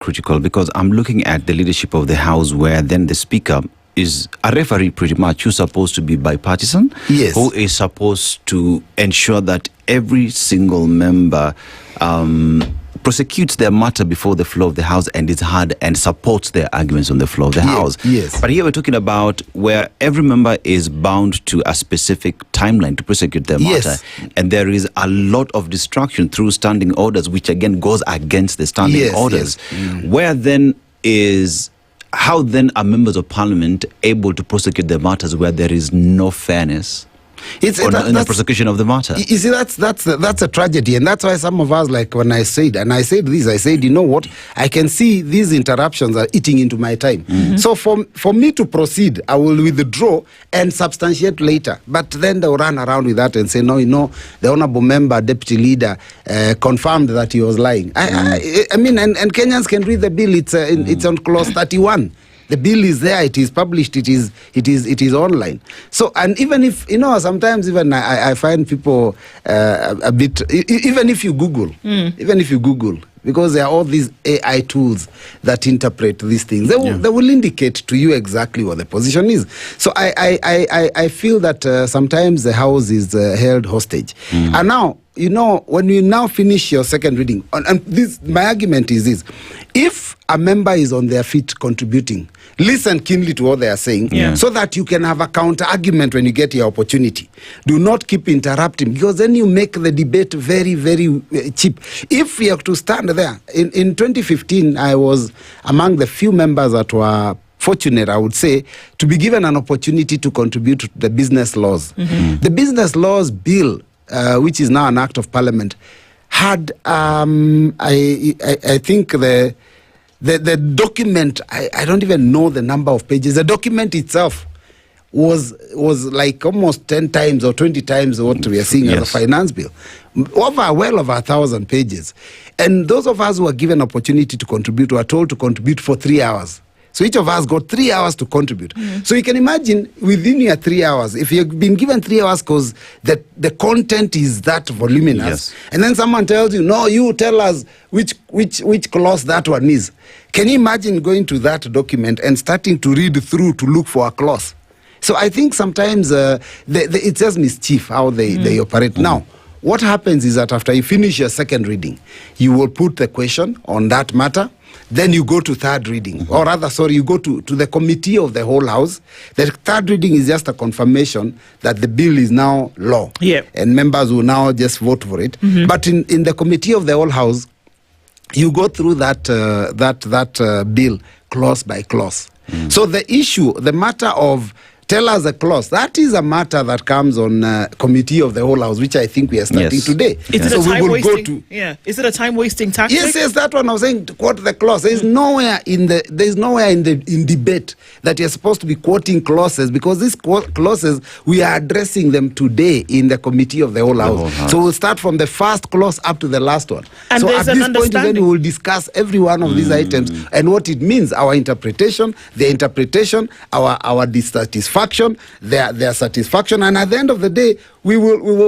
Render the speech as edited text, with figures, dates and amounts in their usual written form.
critical, because I'm looking at the leadership of the House, where then the Speaker is a referee pretty much, who's supposed to be bipartisan, yes, who is supposed to ensure that every single member prosecutes their matter before the floor of the House and is heard and supports their arguments on the floor of the House. Yes. But here we're talking about where every member is bound to a specific timeline to prosecute their matter. Yes. And there is a lot of distraction through standing orders, which again goes against the standing orders. Where then is... How then are members of parliament able to prosecute their matters where there is no fairness in the prosecution of the matter? You see, that's a tragedy, and that's why some of us, like when I said this, you know what? I can see these interruptions are eating into my time. So for me to proceed, I will withdraw and substantiate later. But then they'll run around with that and say, no, the honourable member, deputy leader, confirmed that he was lying. I mean, and Kenyans can read the bill. It's on clause 31. The bill is there. It is published. It is online. So, and even if sometimes even I find people a bit. Even if you Google, because there are all these AI tools that interpret these things, they will indicate to you exactly what the position is. So I feel that sometimes the House is held hostage. And now, when you now finish your second reading, and my argument is this: if a member is on their feet contributing, listen keenly to what they are saying, so that you can have a counter argument when you get your opportunity. Do not keep interrupting, because then you make the debate very, very cheap. If we have to stand there, in 2015, I was among the few members that were fortunate, I would say, to be given an opportunity to contribute to the business laws. The business laws bill, which is now an act of parliament, had I think the document, I don't even know the number of pages. The document itself was like almost 10 times or 20 times what we are seeing as a finance bill. Well over 1,000 pages. And those of us who were given opportunity to contribute were told to contribute for 3 hours. So each of us got 3 hours to contribute. So you can imagine within your 3 hours, if you've been given 3 hours because the content is that voluminous, and then someone tells you, no, you tell us which clause that one is. Can you imagine going to that document and starting to read through to look for a clause? So I think sometimes it's just mischief how they operate. Now, what happens is that after you finish your second reading, you will put the question on that matter. Then you go to third reading, or rather, sorry, you go to the committee of the whole House. The third reading is just a confirmation that the bill is now law, and members will now just vote for it. But in the committee of the whole House, you go through that bill clause by clause. So the matter of tell us a clause, that is a matter that comes on committee of the whole House, which I think we are starting today. Is it a time wasting tactic? Yes, that one I was saying, to quote the clause. There is nowhere in debate that you're supposed to be quoting clauses, because these clauses, we are addressing them today in the committee of the whole House. So we'll start from the first clause up to the last one. And so at this point, then we will discuss every one of these items and what it means, our interpretation, their interpretation, our dissatisfaction, their satisfaction, and at the end of the day, we will